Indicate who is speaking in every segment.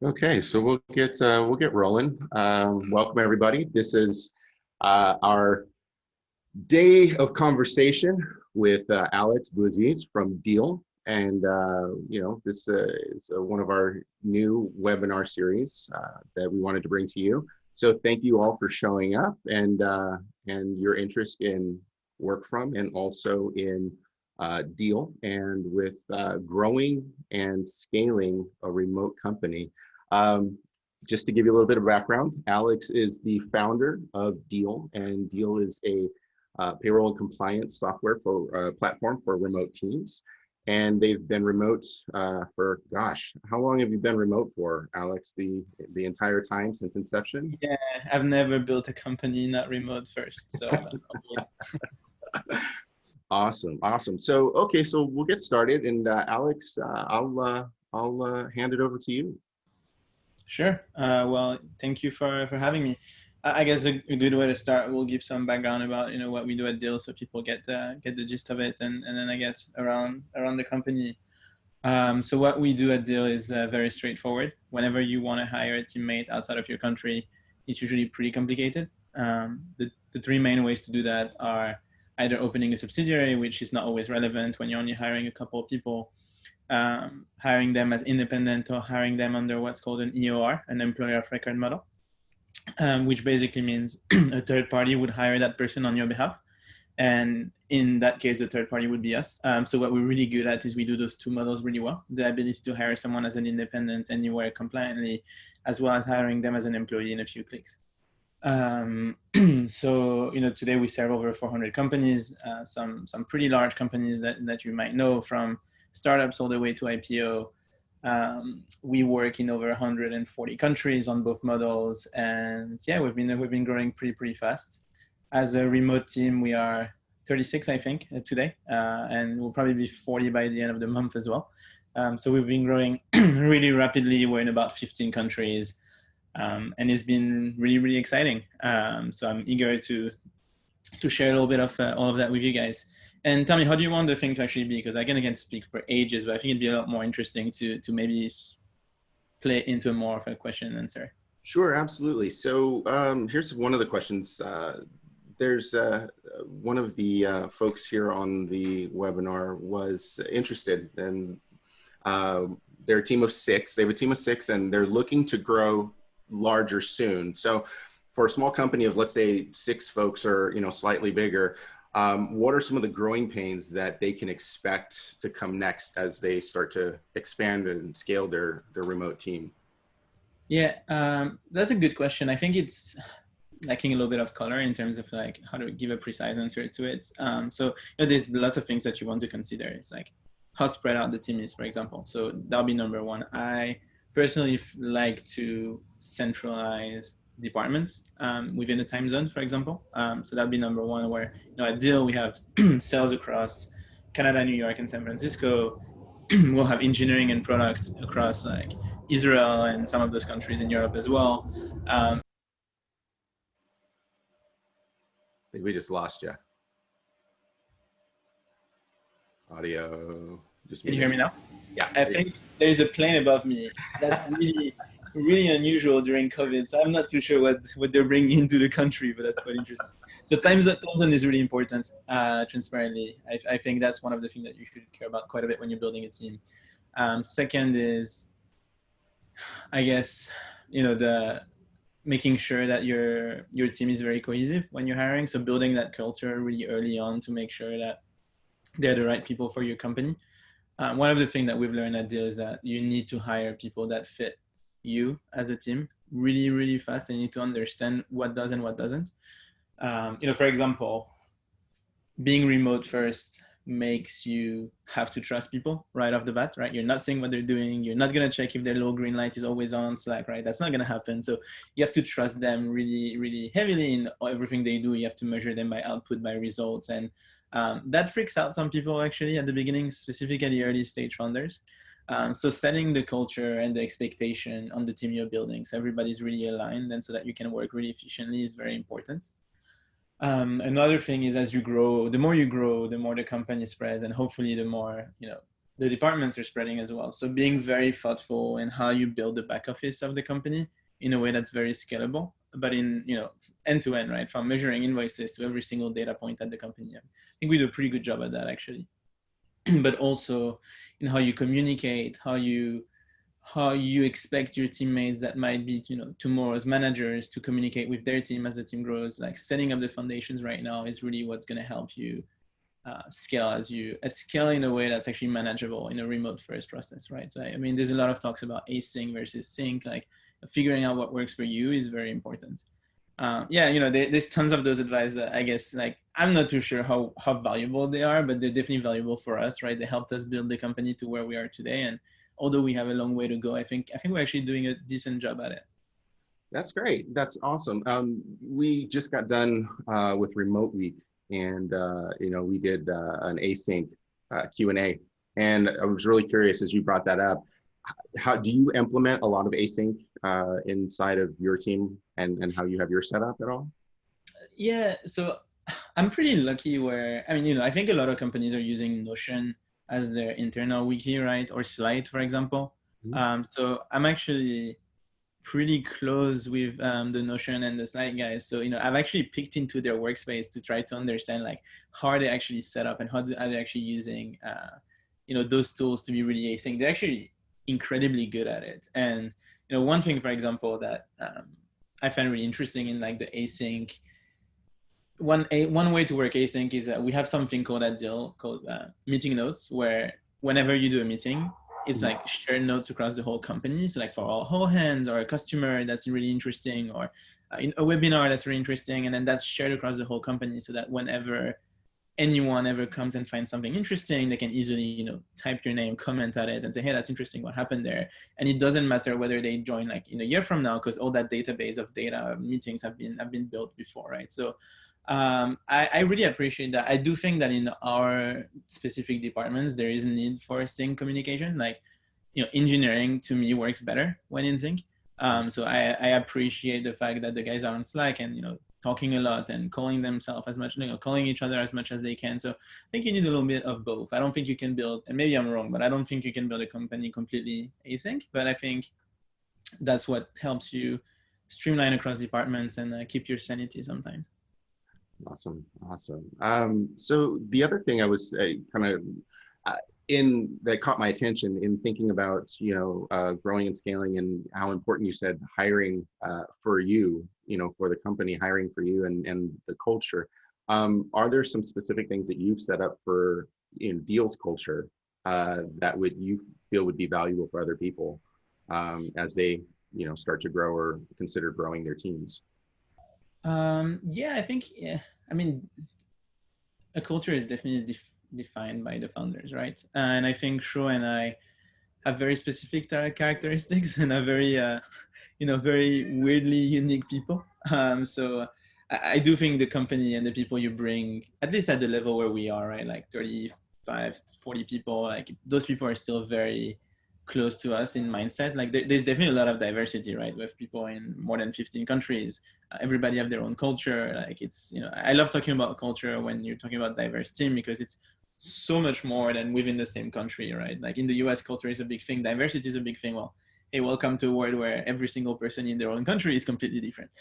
Speaker 1: Okay, so we'll get rolling. Welcome everybody. This is our day of conversation with Alex Bouaziz from Deel, and this is one of our new webinar series that we wanted to bring to you. So thank you all for showing up and your interest in Workfrom and also in Deel and with growing and scaling a remote company. Um, just to give you a little bit of background, Alex is the founder of Deel, and Deel is a payroll and compliance software for platform for remote teams. And they've been remote for, gosh, how long have you been remote for, Alex? The entire time since inception?
Speaker 2: Yeah, I've never built a company not remote first, so
Speaker 1: Awesome, awesome. So, okay, so we'll get started. And Alex, I'll hand it over to you.
Speaker 2: sure. Well, thank you for having me. I guess a good way to start, we'll give some background about what we do at Deel, so people get the gist of it, and then I guess around the company. So what we do at Deel is very straightforward. Whenever you want to hire a teammate outside of your country, it's usually pretty complicated. The three main ways to do that are either opening a subsidiary, which is not always relevant when you're only hiring a couple of people, hiring them as independent, or hiring them under what's called an EOR, an employer of record model, which basically means a third party would hire that person on your behalf. And in that case, the third party would be us. So what we're really good at is we do those two models really well. The ability to hire someone as an independent anywhere compliantly, as well as hiring them as an employee in a few clicks. So, today we serve over 400 companies, some pretty large companies that you might know, from startups all the way to IPO. We work in over 140 countries on both models. And yeah, we've been growing pretty fast. As a remote team, we are 36, I think, today, and we'll probably be 40 by the end of the month as well. So we've been growing really rapidly. We're in about 15 countries, and it's been really exciting. So I'm eager to share a little bit of all of that with you guys. And tell me, how do you want the thing to actually be? Because I can speak for ages, but I think it'd be a lot more interesting to maybe play into more of a question and answer.
Speaker 1: Sure, absolutely. So here's one of the questions. There's one of the folks here on the webinar was interested, and they're a team of six. They have a team of six, and they're looking to grow larger soon. So for a small company of, let's say, six folks or slightly bigger, what are some of the growing pains that they can expect to come next as they start to expand and scale their remote team?
Speaker 2: Yeah, that's a good question. I think it's lacking a little bit of color in terms of like how to give a precise answer to it. So there's lots of things that you want to consider. It's like how spread out the team is, for example. So that'll be number one. I personally like to centralize departments within a time zone, for example. So that'll be number one, where at Deel we have sales across Canada, New York, and San Francisco. We'll have engineering and product across like Israel and some of those countries in Europe as well.
Speaker 1: I think we just lost you. Audio.
Speaker 2: Can you hear me now?
Speaker 1: Yeah.
Speaker 2: I think there's a plane above me. That's really unusual during COVID. So I'm not too sure what they're bringing into the country, but that's quite interesting. So time zone is really important, transparently. I think that's one of the things that you should care about quite a bit when you're building a team. Second is, I guess, the making sure that your team is very cohesive when you're hiring. So building that culture really early on to make sure that they're the right people for your company. One of the things that we've learned at Deel is that you need to hire people that fit you as a team really fast, and you need to understand what does and what doesn't. For example, being remote first makes you have to trust people right off the bat, right? You're not seeing what they're doing. You're not going to check if their little green light is always on Slack, right? That's not going to happen. So you have to trust them really heavily in everything they do. You have to measure them by output, by results. And that freaks out some people actually at the beginning, specifically early stage founders. So setting the culture and the expectation on the team you're building, so everybody's really aligned, and so that you can work really efficiently, is very important. Another thing is, as you grow, the more the company spreads, and hopefully the more the departments are spreading as well. So being very thoughtful in how you build the back office of the company in a way that's very scalable, but in, end to end, right? From measuring invoices to every single data point at the company. I think we do a pretty good job at that, actually. But also in how you communicate, how you expect your teammates that might be, tomorrow's managers to communicate with their team as the team grows. Like setting up the foundations right now is really what's going to help you scale scale in a way that's actually manageable in a remote first process, right? So I mean, there's a lot of talks about async versus sync. Like figuring out what works for you is very important. There's tons of those advice that I guess, like, I'm not too sure how valuable they are, but they're definitely valuable for us, right? They helped us build the company to where we are today, and although we have a long way to go, I think we're actually doing a decent job at it.
Speaker 1: That's great. That's awesome. We just got done with Remote Week, and we did an async Q&A, and I was really curious as you brought that up. How do you implement a lot of async inside of your team, and how you have your setup at all?
Speaker 2: Yeah, so I'm pretty lucky where, I mean, I think a lot of companies are using Notion as their internal wiki, right? Or Slide, for example.
Speaker 1: Mm-hmm.
Speaker 2: So I'm actually pretty close with the Notion and the Slide guys. So, I've actually picked into their workspace to try to understand like how are they actually set up and are they actually using, those tools to be really async. They're actually incredibly good at it. And, one thing, for example, that I find really interesting in like the async, one way to work async is that we have something called at Deel called meeting notes, where whenever you do a meeting, it's like shared notes across the whole company. So like for all hands or a customer that's really interesting, or in a webinar that's really interesting, and then that's shared across the whole company, so that whenever anyone ever comes and finds something interesting, they can easily, type your name, comment at it, and say, hey, that's interesting, what happened there? And it doesn't matter whether they join like in a year from now, because all that database of data meetings have been built before, right? So I really appreciate that. I do think that in our specific departments, there is a need for sync communication. Like, engineering to me works better when in sync. So I appreciate the fact that the guys are on Slack and, talking a lot and calling themselves as much, calling each other as much as they can. So I think you need a little bit of both. I don't think you can build, and maybe I'm wrong, but I don't think you can build a company completely async. But I think that's what helps you streamline across departments and keep your sanity sometimes.
Speaker 1: Awesome. So the other thing I was kind of in that caught my attention in thinking about, growing and scaling, and how important you said hiring for you, for the company, hiring for you and the culture. Are there some specific things that you've set up for Deel's culture that you feel would be valuable for other people as they, start to grow or consider growing their teams?
Speaker 2: I think, I mean, a culture is definitely defined by the founders, right? And I think Sho and I have very specific characteristics and are very, very weirdly unique people. So I do think the company and the people you bring, at least at the level where we are, right? Like 35, 40 people, like those people are still very close to us in mindset. Like there's definitely a lot of diversity, right? We have people in more than 15 countries. Everybody have their own culture. Like it's, I love talking about culture when you're talking about diverse team, because it's so much more than within the same country, right? Like in the US, culture is a big thing. Diversity is a big thing. Well, hey, welcome to a world where every single person in their own country is completely different.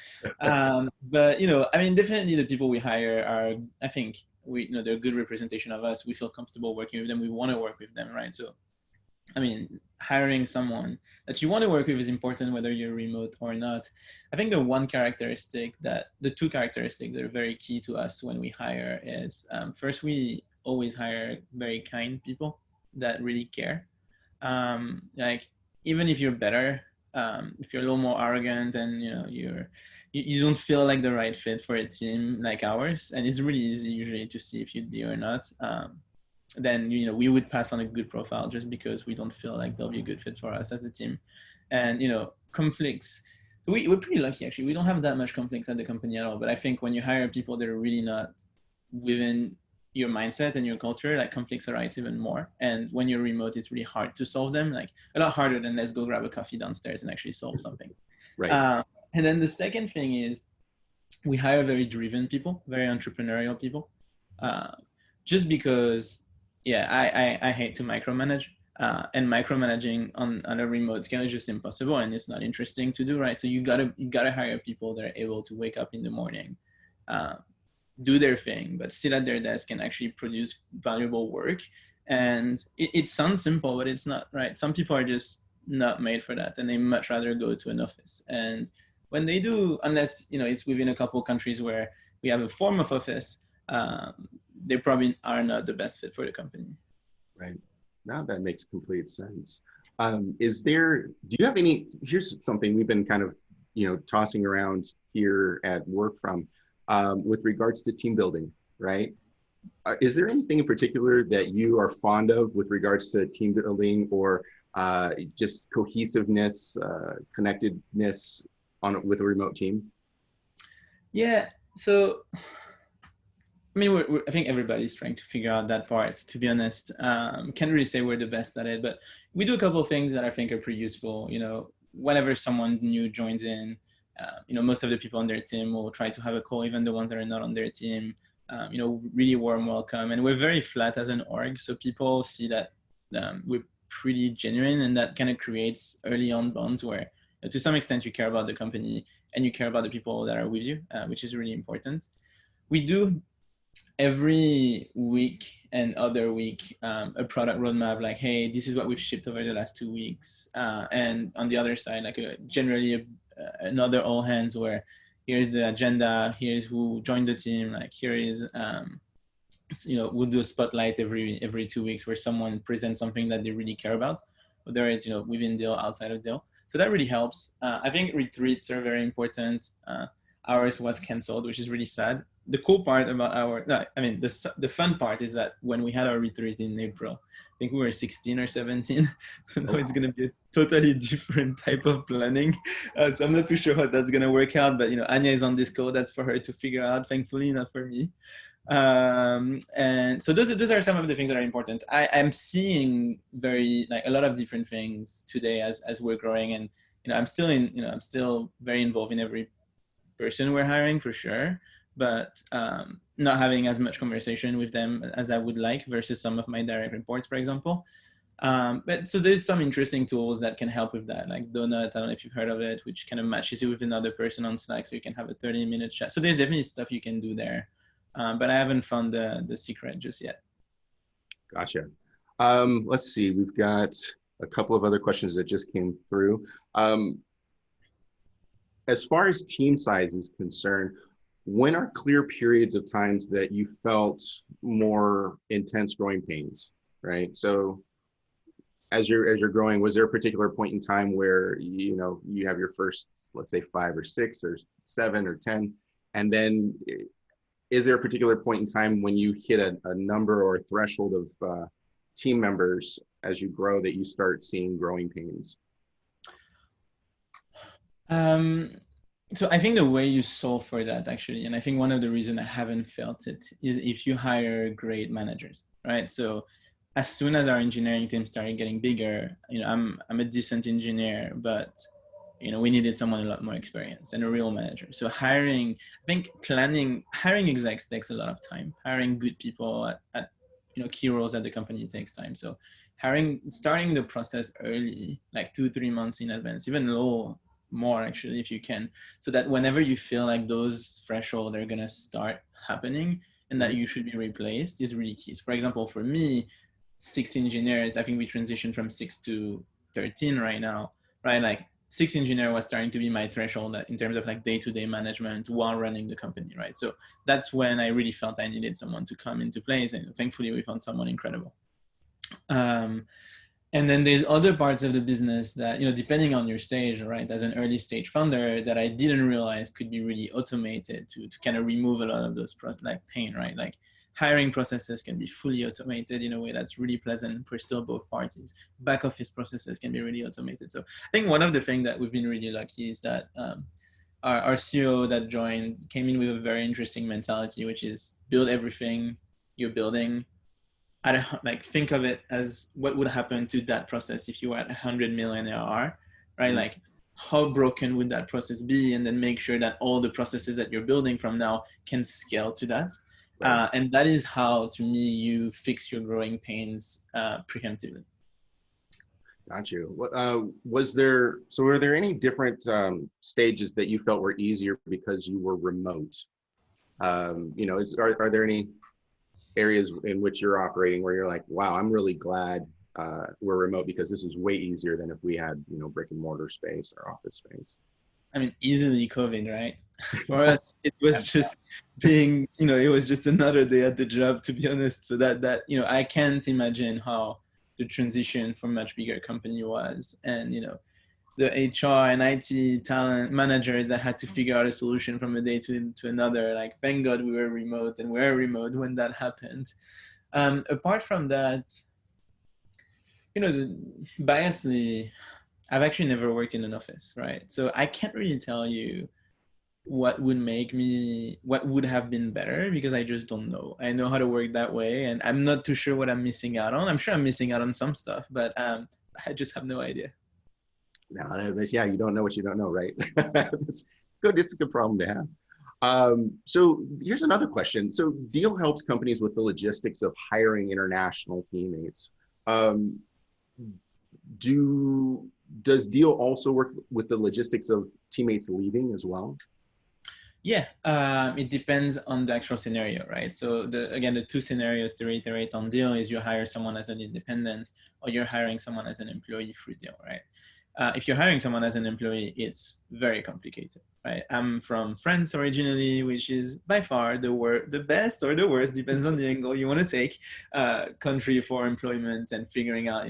Speaker 2: But, I mean, definitely the people we hire are, I think, they're a good representation of us. We feel comfortable working with them. We want to work with them, right? So, I mean, hiring someone that you want to work with is important, whether you're remote or not. I think the two characteristics that are very key to us when we hire is, first, we always hire very kind people that really care. Like, even if you're better, if you're a little more arrogant and, you don't feel like the right fit for a team like ours, and it's really easy usually to see if you'd be or not, then we would pass on a good profile just because we don't feel like they'll be a good fit for us as a team. And conflicts, so we're pretty lucky actually. We don't have that much conflicts at the company at all. But I think when you hire people that are really not within your mindset and your culture, like conflicts arise even more. And when you're remote, it's really hard to solve them, like a lot harder than let's go grab a coffee downstairs and actually solve something.
Speaker 1: Right.
Speaker 2: And then the second thing is we hire very driven people, very entrepreneurial people, just because yeah, I hate to micromanage. And micromanaging on a remote scale is just impossible, and it's not interesting to do, right? So you gotta hire people that are able to wake up in the morning, uh, do their thing, but sit at their desk and actually produce valuable work. And it sounds simple, but it's not, right? Some people are just not made for that, and they much rather go to an office. And when they do, unless it's within a couple of countries where we have a form of office, they probably are not the best fit for the company.
Speaker 1: Right. Now that makes complete sense. Do you have any, here's something we've been kind of, tossing around here at Workfrom, with regards to team building, right? Is there anything in particular that you are fond of with regards to team building, or just cohesiveness, connectedness with a remote team?
Speaker 2: Yeah. So I mean, I think everybody's trying to figure out that part, to be honest. Can't really say we're the best at it, but we do a couple of things that I think are pretty useful. Whenever someone new joins in, most of the people on their team will try to have a call, even the ones that are not on their team. Really warm welcome. And we're very flat as an org, so people see that we're pretty genuine, and that kind of creates early on bonds where, to some extent, you care about the company and you care about the people that are with you, which is really important. We do every week and other week a product roadmap, like, hey, this is what we've shipped over the last 2 weeks, and on the other side, like generally another all hands where here's the agenda, here's who joined the team, like here is we'll do a spotlight every 2 weeks where someone presents something that they really care about, whether it's within Deel, outside of Deel. So that really helps. I think retreats are very important. Ours was canceled, which is really sad. The cool part about the fun part is that when we had our retreat in April, I think we were 16 or 17. So now it's going to be a totally different type of planning. So I'm not too sure how that's going to work out, but Anya is on this call. That's for her to figure out, thankfully, not for me. And so those are some of the things that are important. I'm seeing a lot of different things today as we're growing, and I'm still very involved in every person we're hiring, for sure, but not having as much conversation with them as I would like versus some of my direct reports, for example. But so there's some interesting tools that can help with that, like Donut. I don't know if you've heard of it, which kind of matches you with another person on Slack, so you can have a 30-minute chat. So there's definitely stuff you can do there, but I haven't found the secret just yet.
Speaker 1: Gotcha. Let's see, we've got a couple of other questions that just came through. As far as team size is concerned, when are clear periods of times that you felt more intense growing pains, right? So as you're growing, was there a particular point in time where you have your first, let's say 5 or 6 or 7 or 10, and then is there a particular point in time when you hit a number or a threshold of team members as you grow that you start seeing growing pains?
Speaker 2: So I think the way you solve for that, actually, and I think one of the reasons I haven't felt it, is if you hire great managers, right? So as soon as our engineering team started getting bigger, I'm a decent engineer, but we needed someone a lot more experience and a real manager. So hiring execs takes a lot of time. Hiring good people at key roles at the company takes time. So starting the process early, like 2-3 months in advance, even a little more actually, if you can, so that whenever you feel like those thresholds are gonna start happening and that you should be replaced, is really key. So for example, for me, 6 engineers, I think we transitioned from 6 to 13 right now, right? Like 6 engineer was starting to be my threshold in terms of like day-to-day management while running the company, right? So that's when I really felt I needed someone to come into place, and thankfully we found someone incredible. And then there's other parts of the business that, depending on your stage, right, as an early stage founder, that I didn't realize could be really automated to kind of remove a lot of those pain, right? Like hiring processes can be fully automated in a way that's really pleasant for still both parties. Back office processes can be really automated. So I think one of the things that we've been really lucky is that our CEO that joined came in with a very interesting mentality, which is build everything you're building. Think of it as what would happen to that process if you were at 100 million ARR, right? Mm-hmm. Like how broken would that process be? And then make sure that all the processes that you're building from now can scale to that.
Speaker 1: Right.
Speaker 2: And that is how, to me, you fix your growing pains preemptively.
Speaker 1: Got you. Were there any different stages that you felt were easier because you were remote? Are there any areas in which you're operating where you're like, wow, I'm really glad we're remote because this is way easier than if we had, brick and mortar space or office space.
Speaker 2: I mean, easily COVID, right? For us, it was just being, it was just another day at the job, to be honest. So I can't imagine how the transition from much bigger company was. And, the HR and IT talent managers that had to figure out a solution from a day to another. Like, thank God we were remote and we're remote when that happened. Apart from that, biasly, I've actually never worked in an office, right? So I can't really tell you what would have been better because I just don't know. I know how to work that way, and I'm not too sure what I'm missing out on. I'm sure I'm missing out on some stuff, but I just have no idea.
Speaker 1: No, yeah, you don't know what you don't know, right? It's good. It's a good problem to have. So here's another question. So Deel helps companies with the logistics of hiring international teammates. Um, does Deel also work with the logistics of teammates leaving as well?
Speaker 2: Yeah, it depends on the actual scenario, right? So the two scenarios to reiterate on Deel is you hire someone as an independent or you're hiring someone as an employee through Deel, right? If you're hiring someone as an employee, it's very complicated, right? I'm from France originally, which is by far the best or the worst, depends on the angle you want to take, country for employment and figuring out,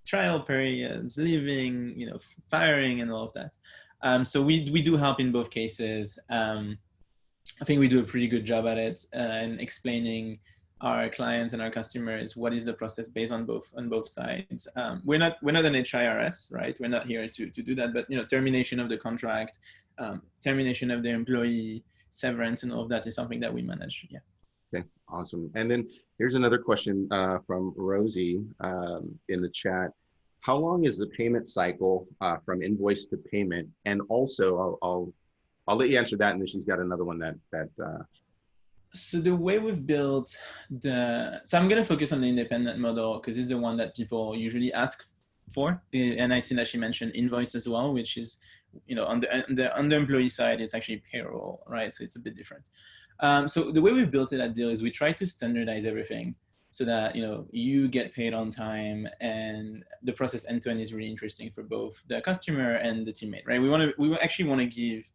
Speaker 2: trial periods, leaving, firing and all of that. So we do help in both cases. I think we do a pretty good job at it and explaining our clients and our customers what is the process based on both sides. We're not an HIRS, right? We're not here to do that, but termination of the contract, termination of the employee, severance, and all of that is something that we manage. Yeah.
Speaker 1: Okay, awesome. And then here's another question from Rosie in the chat. How long is the payment cycle from invoice to payment? And also, I'll let you answer that, and then she's got another one that.
Speaker 2: So the way we've built so I'm going to focus on the independent model because it's the one that people usually ask for. And I see that she mentioned Invoice as well, which is, on the employee side, it's actually payroll, right? So it's a bit different. So the way we built it at Deel is we try to standardize everything so that, you get paid on time and the process end to end is really interesting for both the customer and the teammate, right? We actually want to give,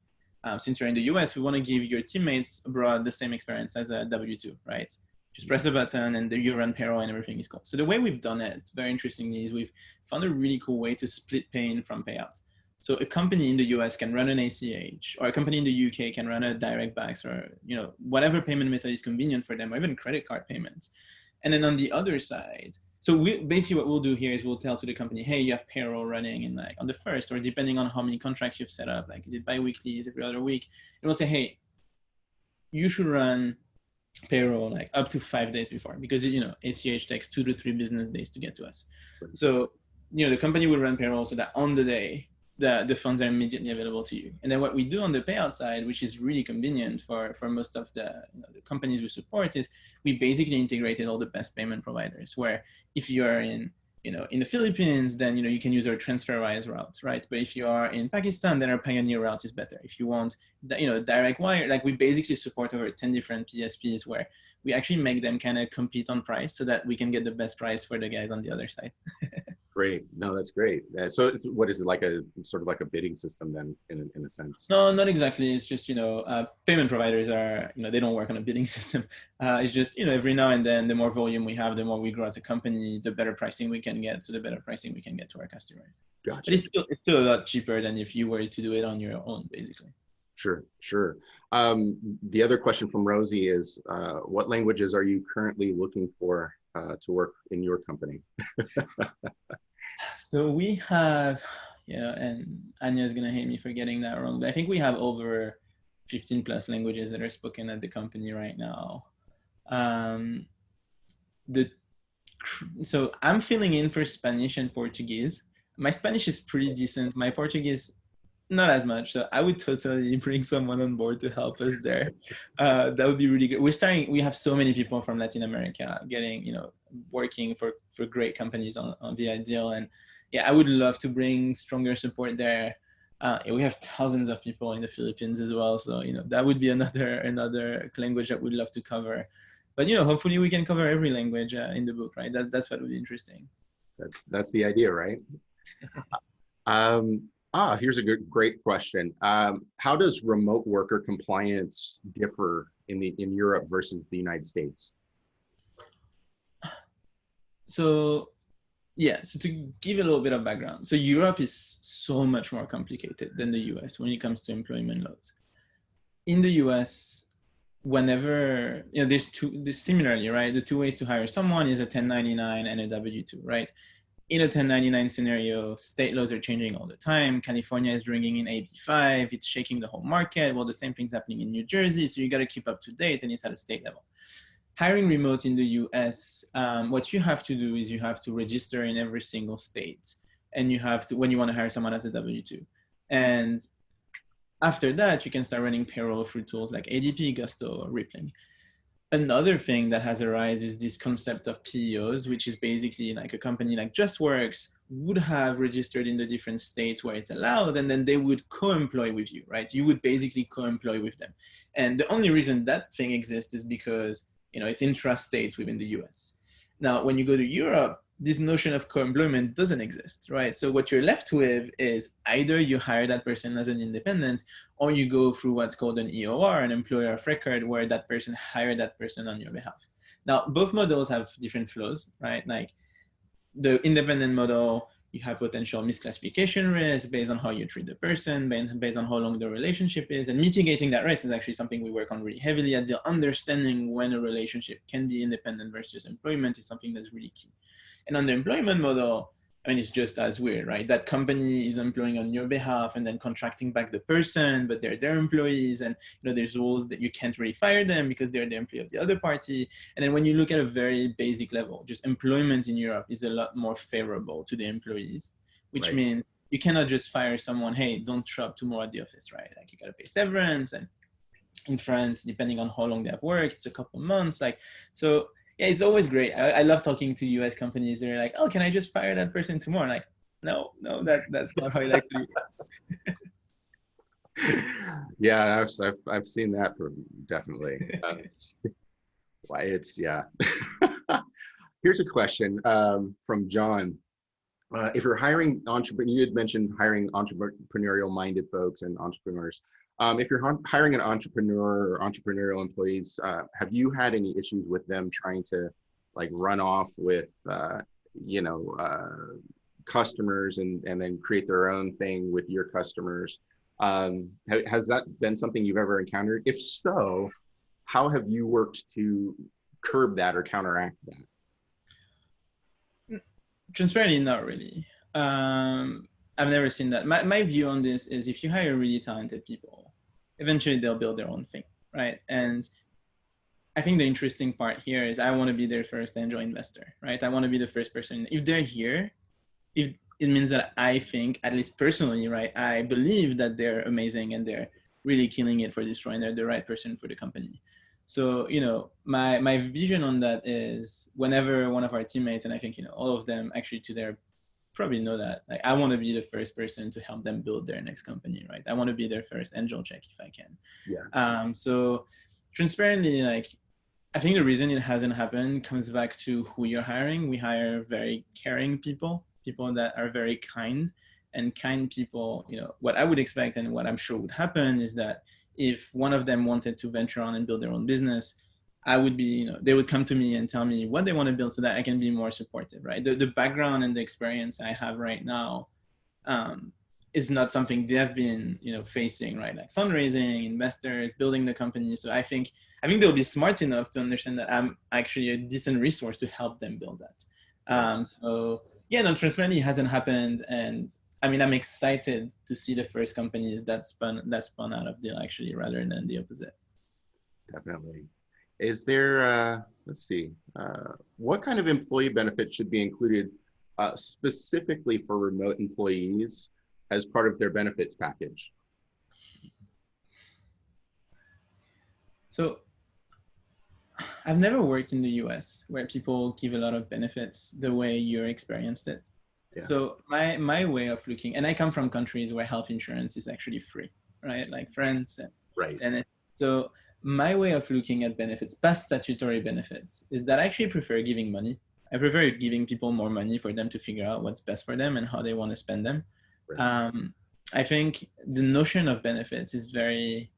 Speaker 2: since you're in the US, we want to give your teammates abroad the same experience as a W-2, right? Just press a button and you run payroll and everything is cool. So the way we've done it, very interestingly, is we've found a really cool way to split pay-in from payout. So a company in the US can run an ACH, or a company in the UK can run a direct backs, or whatever payment method is convenient for them, or even credit card payments. And then on the other side, so basically what we'll do here is we'll tell to the company, hey, you have payroll running in on the first, or depending on how many contracts you've set up, like is it bi-weekly, is it every other week? And we'll say, hey, you should run payroll like up to 5 days before, because ACH takes 2 to 3 business days to get to us. So the company will run payroll so that on the day the funds are immediately available to you. And then what we do on the payout side, which is really convenient for most of the companies we support, is we basically integrated all the best payment providers, where if you're in the Philippines, then you can use our TransferWise route, right? But if you are in Pakistan, then our Pioneer route is better. If you want direct wire, like we basically support over 10 different PSPs where we actually make them kind of compete on price so that we can get the best price for the guys on the other side.
Speaker 1: Great. No, that's great. So what is it, like a sort of like a bidding system then in a sense?
Speaker 2: No, not exactly. It's just, payment providers are, they don't work on a bidding system. It's just, every now and then, the more volume we have, the more we grow as a company, the better pricing we can get. So the better pricing we can get to our customer.
Speaker 1: Gotcha.
Speaker 2: But it's still a lot cheaper than if you were to do it on your own, basically.
Speaker 1: Sure. The other question from Rosie is, what languages are you currently looking for to work in your company?
Speaker 2: So we have, and Anya is going to hate me for getting that wrong, but I think we have over 15 plus languages that are spoken at the company right now. So I'm filling in for Spanish and Portuguese. My Spanish is pretty decent. My Portuguese, Not as much. So I would totally bring someone on board to help us there. That would be really good. We have so many people from Latin America getting, working for great companies on the Deel. And yeah, I would love to bring stronger support there. We have thousands of people in the Philippines as well. So, that would be another language that we'd love to cover. But, hopefully we can cover every language in the book, right? That's what would be interesting.
Speaker 1: That's the idea, right? Here's a great question. How does remote worker compliance differ in Europe versus the United States?
Speaker 2: So yeah, so to give a little bit of background, so Europe is so much more complicated than the US when it comes to employment laws. In the US, whenever, there's similarly, right? The two ways to hire someone is a 1099 and a W-2, right? In a 1099 scenario, state laws are changing all the time. California is bringing in AB5, it's shaking the whole market. Well, the same thing's happening in New Jersey, so you got to keep up to date, and it's at a state level. Hiring remote in the US, what you have to do is you have to register in every single state, and you have to, when you want to hire someone as a W-2. And after that, you can start running payroll through tools like ADP, Gusto, or Rippling. Another thing that has arisen is this concept of PEOs, which is basically like a company like JustWorks would have registered in the different states where it's allowed, and then they would co-employ with you, right? You would basically co-employ with them. And the only reason that thing exists is because it's intra-states within the US. Now, when you go to Europe, this notion of co-employment doesn't exist, right? So what you're left with is either you hire that person as an independent, or you go through what's called an EOR, an employer of record, where that person hired that person on your behalf. Now, both models have different flaws, right? Like the independent model, you have potential misclassification risk based on how you treat the person, based on how long the relationship is, and mitigating that risk is actually something we work on really heavily at the understanding when a relationship can be independent versus employment is something that's really key. And on the employment model, I mean, it's just as weird, right? That company is employing on your behalf and then contracting back the person, but they're their employees. And there's rules that you can't really fire them because they're the employee of the other party. And then when you look at a very basic level, just employment in Europe is a lot more favorable to the employees, which
Speaker 1: Right.
Speaker 2: means you cannot just fire someone, hey, don't show up tomorrow at the office, right? Like you got to pay severance. And in France, depending on how long they have worked, it's a couple months. So yeah, it's always great. I love talking to US companies. They're like, oh, can I just fire that person tomorrow? I'm like, no, that's not how it actually
Speaker 1: Yeah, I've seen that from definitely. Why yeah. Here's a question from John. If you're hiring you had mentioned hiring entrepreneurial-minded folks and entrepreneurs. If you're hiring an entrepreneur or entrepreneurial employees, have you had any issues with them trying to like run off with, customers and then create their own thing with your customers? Has that been something you've ever encountered? If so, how have you worked to curb that or counteract that?
Speaker 2: transparently not really. I've never seen that. My view on this is if you hire really talented people, eventually they'll build their own thing, right? And I think the interesting part here is I want to be their first angel investor, right? I want to be the first person. If they're here, if it means that I think, at least personally, right, I believe that they're amazing and they're really killing it for this role and they're the right person for the company. So, my vision on that is whenever one of our teammates, and I think, all of them actually to their probably know that, like, I want to be the first person to help them build their next company, right? I want to be their first angel check if I can.
Speaker 1: Yeah.
Speaker 2: So transparently, like, I think the reason it hasn't happened comes back to who you're hiring. We hire very caring people that are very kind, and kind people, what I would expect and what I'm sure would happen is that if one of them wanted to venture on and build their own business, I would be, they would come to me and tell me what they want to build so that I can be more supportive, right? The background and the experience I have right now is not something they've been, facing, right? Like fundraising, investors, building the company. So I think they'll be smart enough to understand that I'm actually a decent resource to help them build that. So yeah, no, transparently hasn't happened. And I mean, I'm excited to see the first companies that spun out of Deel actually, rather than the opposite.
Speaker 1: Definitely. Is there, let's see, what kind of employee benefits should be included specifically for remote employees as part of their benefits package?
Speaker 2: So I've never worked in the US where people give a lot of benefits the way you experienced it.
Speaker 1: Yeah.
Speaker 2: So my way of looking, and I come from countries where health insurance is actually free, right? Like France
Speaker 1: Right.
Speaker 2: so my way of looking at benefits, past statutory benefits, is that I actually prefer giving money. I prefer giving people more money for them to figure out what's best for them and how they want to spend them.
Speaker 1: Right.
Speaker 2: I think the notion of benefits is it's very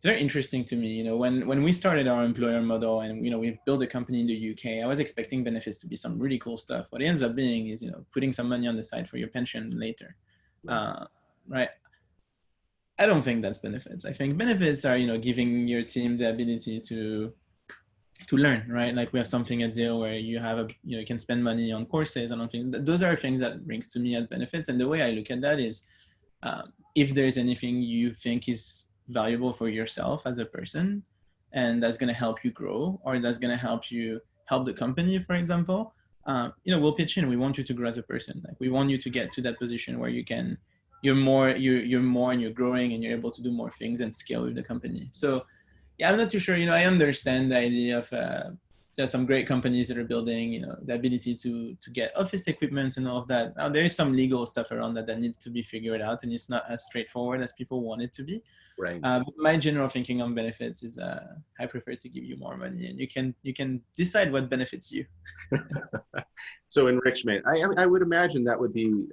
Speaker 2: interesting to me. You know, when we started our employer model and, you know, we've built a company in the UK, I was expecting benefits to be some really cool stuff. What it ends up being is, you know, putting some money on the side for your pension later. Right. I don't think that's benefits. I think benefits are, you know, giving your team the ability to learn, right? Like we have something at Deel where you have you know, you can spend money on courses and on things. Those are things that brings to me as benefits. And the way I look at that is, if there's anything you think is valuable for yourself as a person, and that's going to help you grow, or that's going to help you help the company, for example, you know, we'll pitch in. We want you to grow as a person. Like we want you to get to that position where you're more and you're growing and you're able to do more things and scale with the company. So yeah, I'm not too sure. You know, I understand the idea of there's some great companies that are building, you know, the ability to get office equipment and all of that. Now, there is some legal stuff around that needs to be figured out, and it's not as straightforward as people want it to be.
Speaker 1: Right.
Speaker 2: But my general thinking on benefits is I prefer to give you more money, and you can decide what benefits you.
Speaker 1: So enrichment, I would imagine that would be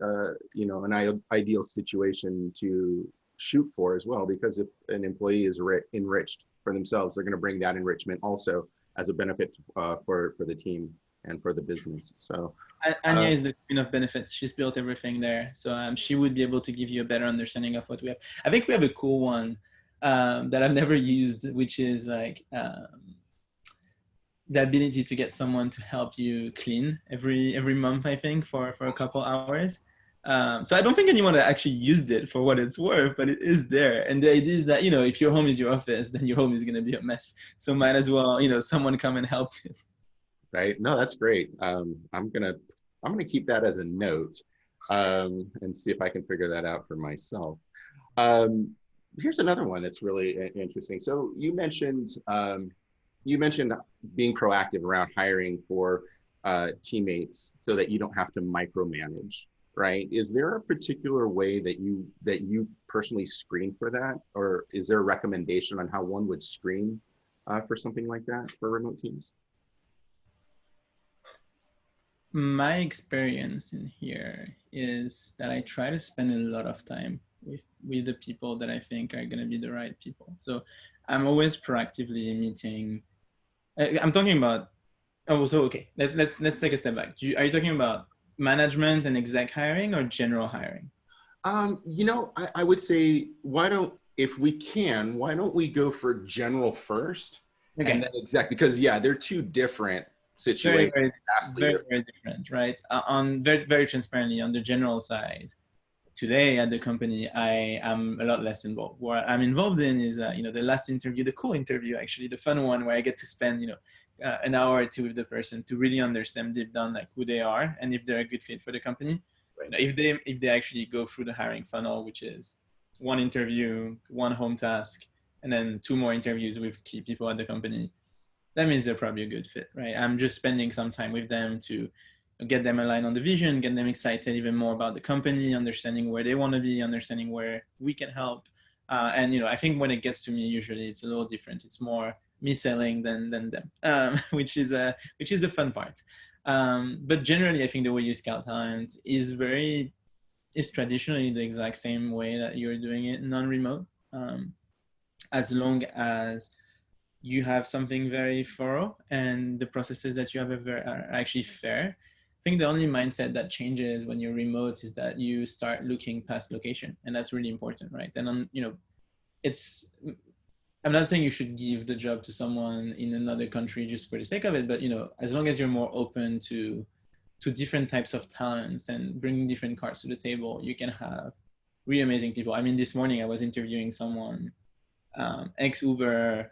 Speaker 1: you know, an ideal situation to shoot for as well, because if an employee is enriched for themselves, they're going to bring that enrichment also as a benefit for the team and for the business. So
Speaker 2: Anya is the queen of benefits. She's built everything there. So she would be able to give you a better understanding of what we have. I think we have a cool one that I've never used, which is like the ability to get someone to help you clean every month, I think, for a couple hours. So I don't think anyone actually used it for what it's worth, but it is there. And the idea is that, you know, if your home is your office, then your home is going to be a mess. So might as well, you know, someone come and help you.
Speaker 1: Right. No, that's great. I'm gonna keep that as a note and see if I can figure that out for myself. Here's another one that's really interesting. So you mentioned being proactive around hiring for teammates so that you don't have to micromanage. Right? Is there a particular way that you personally screen for that, or is there a recommendation on how one would screen for something like that for remote teams?
Speaker 2: My experience in here is that I try to spend a lot of time with the people that I think are going to be the right people. So I'm always proactively meeting. I'm talking about. Oh, so okay. Let's take a step back. Are you talking about management and exec hiring or general hiring?
Speaker 1: You know, I would say, if we can, why don't we go for general first, okay, and then exec, because yeah, they're two different situations.
Speaker 2: Very different, right? Very transparently on the general side. Today at the company, I am a lot less involved. What I'm involved in is, you know, the last interview, the cool interview, actually, the fun one where I get to spend, you know, an hour or two with the person to really understand deep down like who they are and if they're a good fit for the company. Right. You know, if they actually go through the hiring funnel, which is one interview, one home task, and then 2 more interviews with key people at the company, that means they're probably a good fit, right? I'm just spending some time with them to get them aligned on the vision, get them excited even more about the company, understanding where they want to be, understanding where we can help. And, you know, I think when it gets to me, usually it's a little different. It's more me selling than them, which is the fun part. But generally, I think the way you scout talent is traditionally the exact same way that you're doing it non-remote, as long as you have something very thorough and the processes that you have are actually fair. I think the only mindset that changes when you're remote is that you start looking past location, and that's really important, right? And you know, I'm not saying you should give the job to someone in another country just for the sake of it, but, you know, as long as you're more open to different types of talents and bringing different cards to the table, you can have really amazing people. I mean, this morning I was interviewing someone, ex-Uber,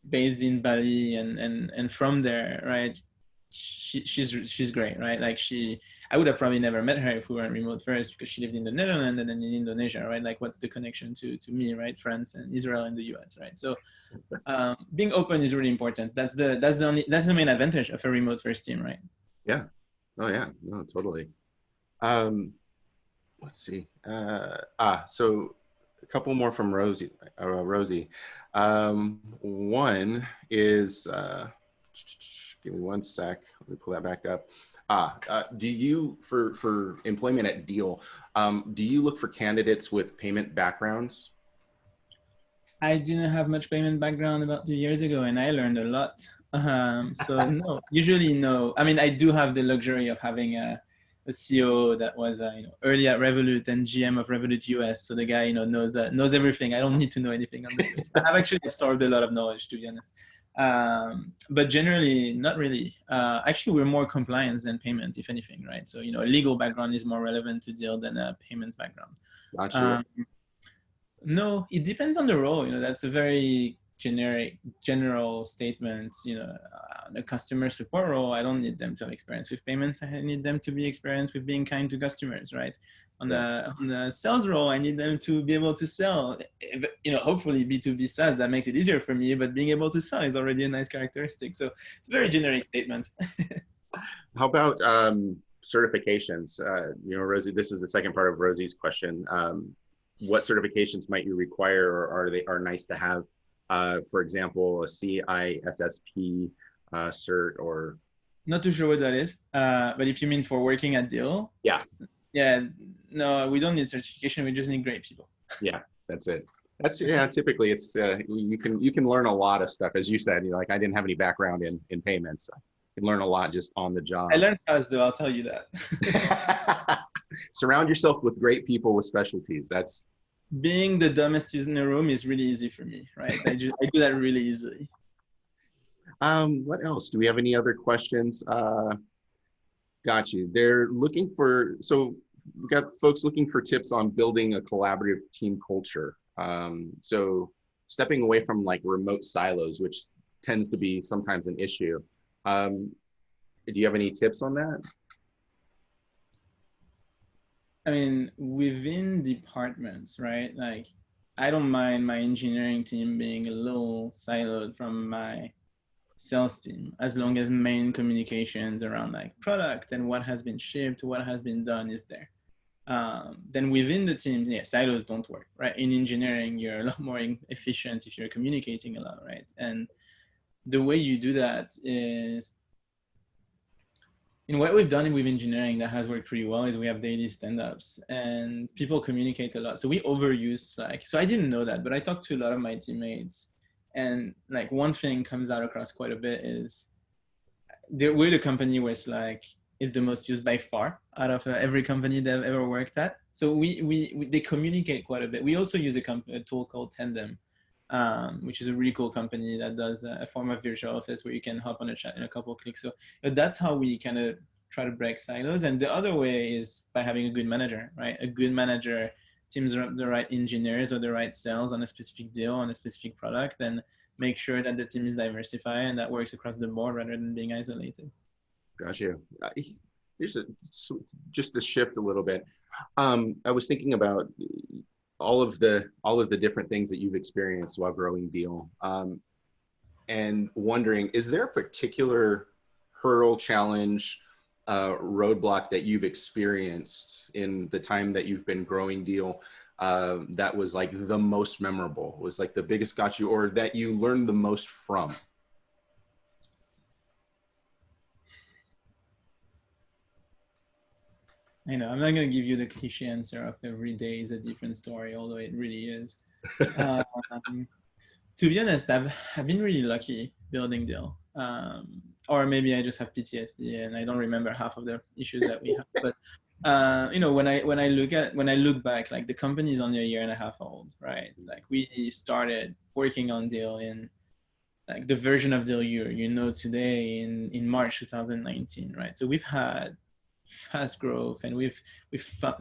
Speaker 2: based in Bali, and from there, right? she's great, right? Like I would have probably never met her if we weren't remote first, because she lived in the Netherlands and then in Indonesia, right? Like, what's the connection to me, right? France and Israel and the US, right? So being open is really important. That's the main advantage of a remote first team, right?
Speaker 1: Yeah. Oh yeah. No, totally. Let's see. So a couple more from Rosie. Rosie. One is, give me one sec. Let me pull that back up. Do you, for employment at Deel, do you look for candidates with payment backgrounds?
Speaker 2: I didn't have much payment background about 2 years ago, and I learned a lot. So no, usually no. I mean, I do have the luxury of having a CEO that was early at Revolut and GM of Revolut US. So the guy knows everything. I don't need to know anything on the space. I've actually absorbed a lot of knowledge, to be honest. But generally, not really. Actually, we're more compliance than payment, if anything, right? So a legal background is more relevant to Deel than a payments background.
Speaker 1: Gotcha.
Speaker 2: No, it depends on the role. That's a very general statement. The customer support role, I don't need them to have experience with payments. I need them to be experienced with being kind to customers, right? On the sales role, I need them to be able to sell. Hopefully B2B SaaS, that makes it easier for me. But being able to sell is already a nice characteristic. So it's a very generic statement.
Speaker 1: How about certifications? Rosie, this is the second part of Rosie's question. What certifications might you require, or are nice to have? For example, a CISSP cert, or
Speaker 2: not too sure what that is. But if you mean for working at Deel,
Speaker 1: yeah,
Speaker 2: no, we don't need certification. We just need great people.
Speaker 1: Yeah, that's it. Typically it's you can learn a lot of stuff, as you said. Like, I didn't have any background in payments. You can learn a lot just on the job.
Speaker 2: I learned fast, though. I'll tell you that.
Speaker 1: Surround yourself with great people with specialties. That's
Speaker 2: being the dumbest in the room is really easy for me, right? I do that really easily.
Speaker 1: What else? Do we have any other questions? Got you. They're looking for, so we got folks looking for tips on building a collaborative team culture. So stepping away from like remote silos, which tends to be sometimes an issue. Do you have any tips on that?
Speaker 2: I mean, within departments, right? Like, I don't mind my engineering team being a little siloed from my sales team, as long as main communications around like product and what has been shipped, what has been done is there. Then within the team, silos don't work, right? In engineering, you're a lot more efficient if you're communicating a lot, right? And the way you do that is, what we've done with engineering that has worked pretty well is we have daily stand-ups and people communicate a lot. So we overuse Slack. So I didn't know that, but I talked to a lot of my teammates, and like one thing comes out across quite a bit is we're the company where Slack is the most used by far out of every company they've ever worked at. So they communicate quite a bit. We also use a tool called Tandem, which is a really cool company that does a form of virtual office where you can hop on a chat in a couple of clicks. So that's how we kind of try to break silos. And the other way is by having a good manager, right? A good manager teams the right engineers or the right sales on a specific deal, on a specific product, and make sure that the team is diversified and that works across the board rather than being isolated.
Speaker 1: Gotcha. Here's just to shift a little bit. I was thinking about all of the different things that you've experienced while growing Deel, and wondering, is there a particular hurdle, challenge, roadblock that you've experienced in the time that you've been growing Deel that was like the most memorable, was like the biggest got you, or that you learned the most from?
Speaker 2: I know I'm not going to give you the cliche answer of every day is a different story, although it really is. To be honest, I've been really lucky building Deel. Or maybe I just have PTSD and I don't remember half of the issues that we have. But when I look back, like the company is only a year and a half old, right? Like we started working on Deel in like the version of Deel you know today in March 2019, right? So we've had fast growth and we've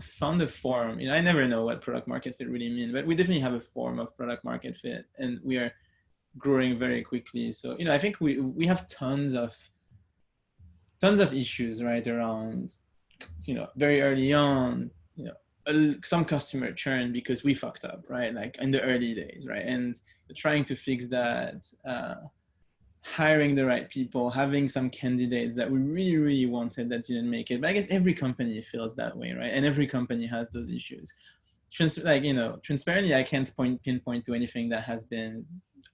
Speaker 2: found a form. I never know what product market fit really means, but we definitely have a form of product market fit, and we are growing very quickly. So I think we have tons of tons of issues, right, around, very early on, some customer churn because we fucked up, right, like in the early days, right, and trying to fix that, hiring the right people, having some candidates that we really, really wanted that didn't make it. But I guess every company feels that way, right, and every company has those issues. Transparently, I can't pinpoint to anything that has been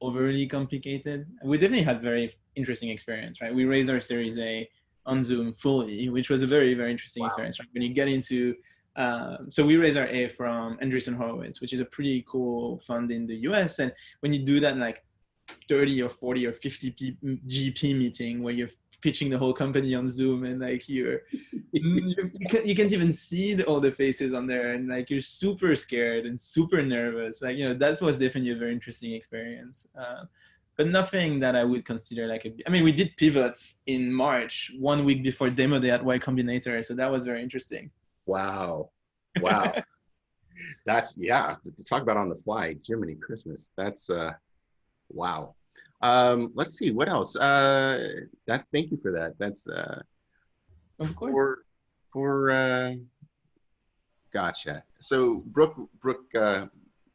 Speaker 2: overly complicated. We definitely had very interesting experience, right? We raised our Series A on Zoom fully, which was a very, very interesting experience. Right? When you get into, so we raised our A from Andreessen Horowitz, which is a pretty cool fund in the US. And when you do that, like 30 or 40 or 50 GP meeting where you're pitching the whole company on Zoom, and like you can't even see all the faces on there, and like you're super scared and super nervous. Like, that was definitely a very interesting experience. But nothing that I would consider like we did pivot in March, 1 week before demo day at Y Combinator. So that was very interesting.
Speaker 1: Wow. That's, to talk about on the fly, Jiminy Christmas. That's, wow. Let's see what else. Thank you for that. That's
Speaker 2: of course.
Speaker 1: Gotcha. So Brooke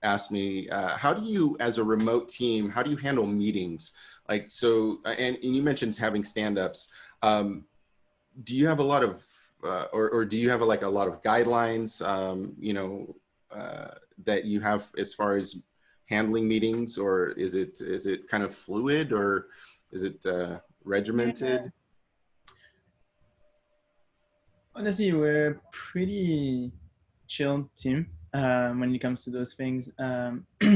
Speaker 1: asked me, how do you, as a remote team, how do you handle meetings? Like, so, and you mentioned having stand-ups. Do you have a lot of, or do you have a lot of guidelines, that you have as far as handling meetings, or is it kind of fluid, or is it regimented?
Speaker 2: Yeah. Honestly, we're a pretty chill team when it comes to those things.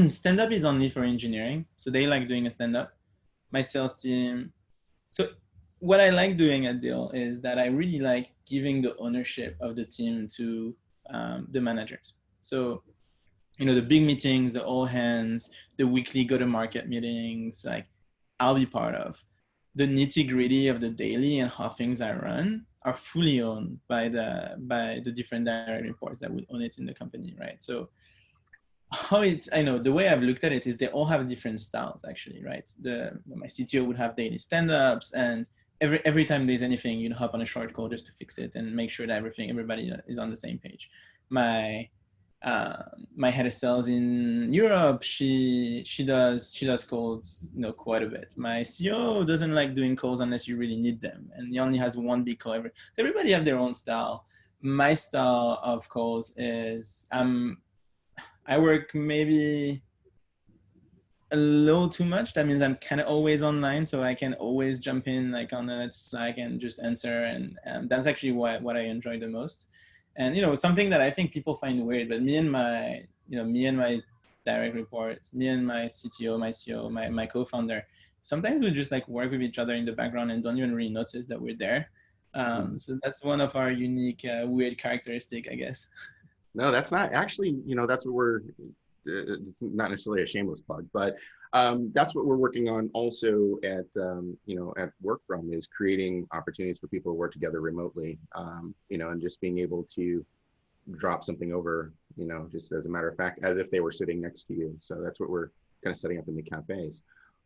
Speaker 2: Stand-up is only for engineering, so they like doing a stand-up. My sales team. So what I like doing at Deel is that I really like giving the ownership of the team to the managers. So, the big meetings, the all hands, the weekly go-to-market meetings, like I'll be part of. The nitty-gritty of the daily and how things are run are fully owned by the different direct reports that would own it in the company, right? So the way I've looked at it is they all have different styles, actually, right? My CTO would have daily stand-ups, and every time there's anything, you'd hop on a short call just to fix it and make sure that everybody is on the same page. My head of sales in Europe, she does calls, quite a bit. My CEO doesn't like doing calls unless you really need them, and he only has one big call every. Everybody have their own style. My style of calls is I work maybe a little too much. That means I'm kind of always online, so I can always jump in like on a Slack and just answer, and that's actually what I enjoy the most. And something that I think people find weird, but me and my direct reports, me and my CTO, my CEO, my co-founder, sometimes we just like work with each other in the background and don't even really notice that we're there. So that's one of our unique weird characteristic, I guess.
Speaker 1: No, that's not actually, that's what we're, it's not necessarily a shameless plug, but that's what we're working on also at, at Workfrom, is creating opportunities for people to work together remotely, and just being able to drop something over, just as a matter of fact, as if they were sitting next to you. So that's what we're kind of setting up in the cafes.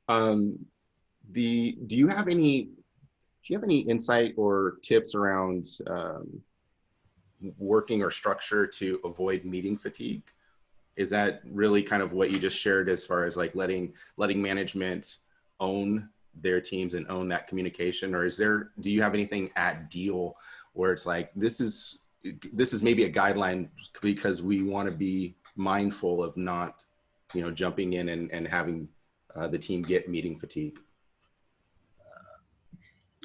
Speaker 1: Do you have any insight or tips around working or structure to avoid meeting fatigue? Is that really kind of what you just shared as far as like letting management own their teams and own that communication? Or do you have anything at Deel where it's like, this is maybe a guideline because we want to be mindful of not, jumping in and having the team get meeting fatigue?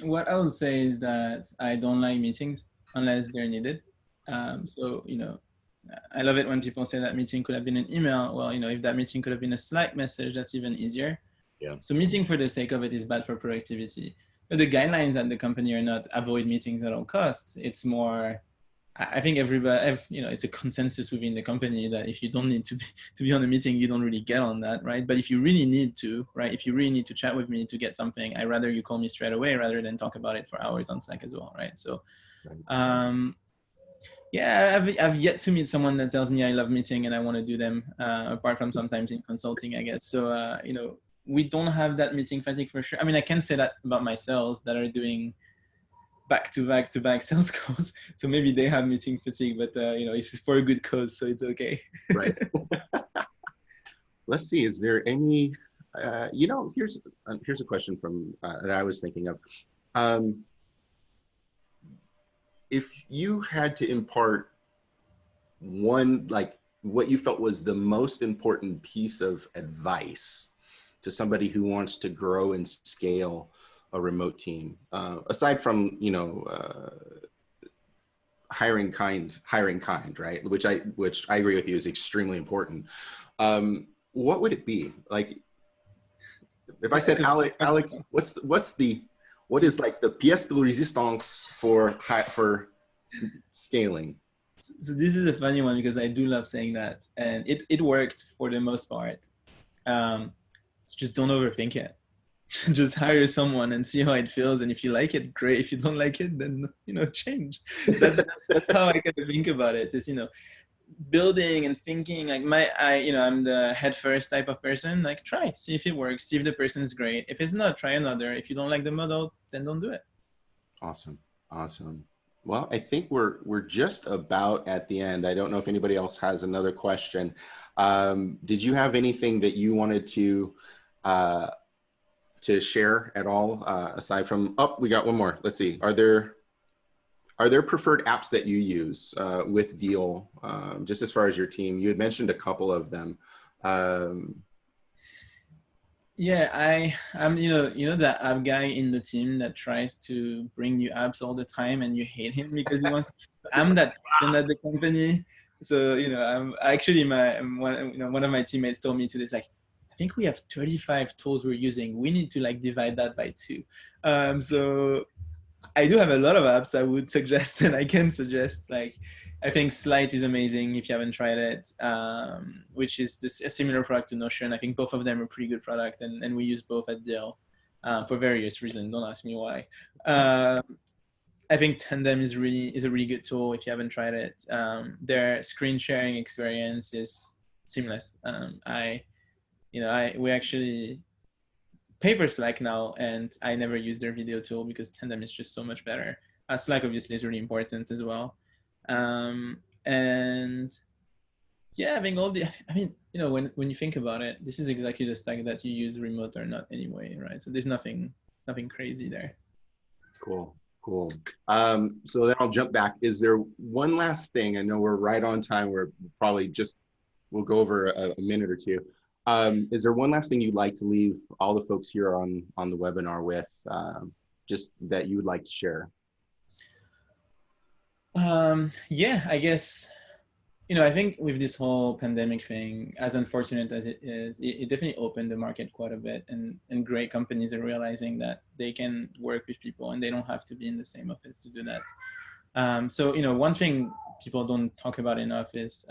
Speaker 2: What I would say is that I don't like meetings unless they're needed. So, I love it when people say that meeting could have been an email. Well, if that meeting could have been a Slack message, that's even easier.
Speaker 1: Yeah.
Speaker 2: So meeting for the sake of it is bad for productivity. But the guidelines at the company are not avoid meetings at all costs. It's more, I think everybody, it's a consensus within the company that if you don't need to be on a meeting, you don't really get on that, right? But if you really need to, right? If you really need to chat with me to get something, I'd rather you call me straight away rather than talk about it for hours on Slack as well, right? So, yeah, I've yet to meet someone that tells me I love meeting and I want to do them, apart from sometimes in consulting, I guess. So, we don't have that meeting fatigue for sure. I mean, I can say that about my sales that are doing back-to-back sales calls. So maybe they have meeting fatigue, but it's for a good cause, so it's okay.
Speaker 1: Right. Let's see. Is there any? Here's a question from that I was thinking of. If you had to impart one, like what you felt was the most important piece of advice to somebody who wants to grow and scale a remote team, aside from hiring kind, right? Which I agree with you is extremely important. What would it be? Like, if I said, Alex, what is like the pièce de résistance for scaling?
Speaker 2: So this is a funny one because I do love saying that, and it worked for the most part. Just don't overthink it. Just hire someone and see how it feels, and if you like it, great. If you don't like it, then change. That's how I kind of think about it. Is building and thinking like I'm the head first type of person. Like, try, see if it works, see if the person is great. If it's not, try another. If you don't like the model, then don't do it.
Speaker 1: Awesome. Well, I think we're just about at the end. I don't know if anybody else has another question. Did you have anything that you wanted to share at all, aside from, we got one more. Let's see. Are there preferred apps that you use with Deel, just as far as your team? You had mentioned a couple of them.
Speaker 2: Yeah, I'm that app guy in the team that tries to bring new apps all the time, and you hate him because he wants. I'm that person at the company. So I'm actually one of my teammates told me today, it's like, I think we have 35 tools we're using. We need to like divide that by 2. So I do have a lot of apps I would suggest, and I can suggest, like, I think Slide is amazing if you haven't tried it, which is just a similar product to Notion. I think both of them are pretty good product, and we use both at Deel for various reasons. Don't ask me why. I think Tandem is a really good tool if you haven't tried it. Their screen sharing experience is seamless. We actually pay for Slack now, and I never use their video tool because Tandem is just so much better. Slack obviously is really important as well. And yeah, having when you think about it, this is exactly the stack that you use remote or not anyway, right? So there's nothing crazy there.
Speaker 1: Cool. So then I'll jump back. Is there one last thing? I know we're right on time. We'll go over a minute or two. Is there one last thing you'd like to leave all the folks here on the webinar with, just that you would like to share?
Speaker 2: Yeah, I guess, I think with this whole pandemic thing, as unfortunate as it is, it definitely opened the market quite a bit, and great companies are realizing that they can work with people and they don't have to be in the same office to do that. So, one thing people don't talk about enough is,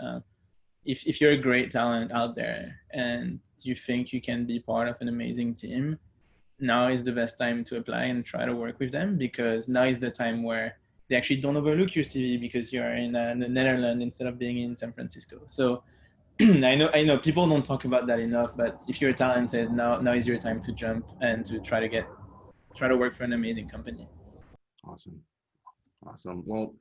Speaker 2: if you're a great talent out there and you think you can be part of an amazing team, now is the best time to apply and try to work with them, because now is the time where they actually don't overlook your CV because you're in the Netherlands instead of being in San Francisco. So I know people don't talk about that enough, but if you're talented, now is your time to jump and to try to work for an amazing company.
Speaker 1: Awesome. Well,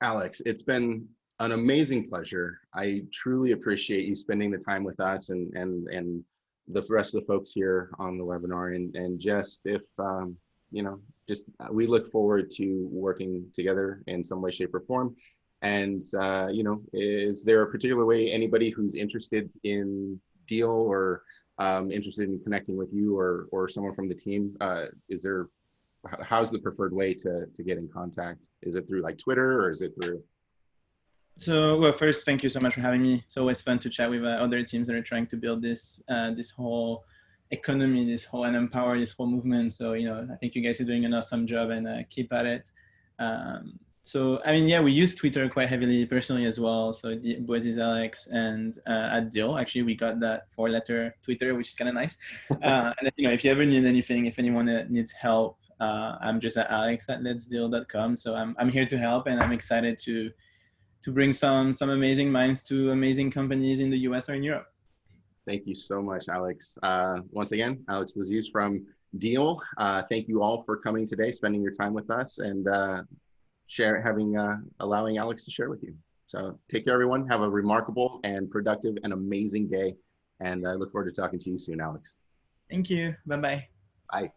Speaker 1: Alex, it's been an amazing pleasure. I truly appreciate you spending the time with us and the rest of the folks here on the webinar, and just we look forward to working together in some way, shape, or form. And is there a particular way anybody who's interested in Deel or interested in connecting with you or someone from the team, how's the preferred way to get in contact? Is it through like Twitter, or is it through?
Speaker 2: So, well, first, thank you so much for having me. It's always fun to chat with other teams that are trying to build this whole economy, and empower this whole movement. So, I think you guys are doing an awesome job, and keep at it. So, we use Twitter quite heavily personally as well. So, Bouaziz Alex, and at Deel, actually, we got that 4-letter Twitter, which is kind of nice. And if you ever need anything, if anyone needs help, I'm just at alex@letsdeal.com. So I'm here to help, and I'm excited to bring some amazing minds to amazing companies in the US or in Europe.
Speaker 1: Thank you so much, Alex. Once again, Alex Bouaziz from Deel, thank you all for coming today, spending your time with us, and allowing Alex to share with you. So take care, everyone. Have a remarkable and productive and amazing day. And I look forward to talking to you soon, Alex.
Speaker 2: Thank you. Bye-bye.
Speaker 1: Bye.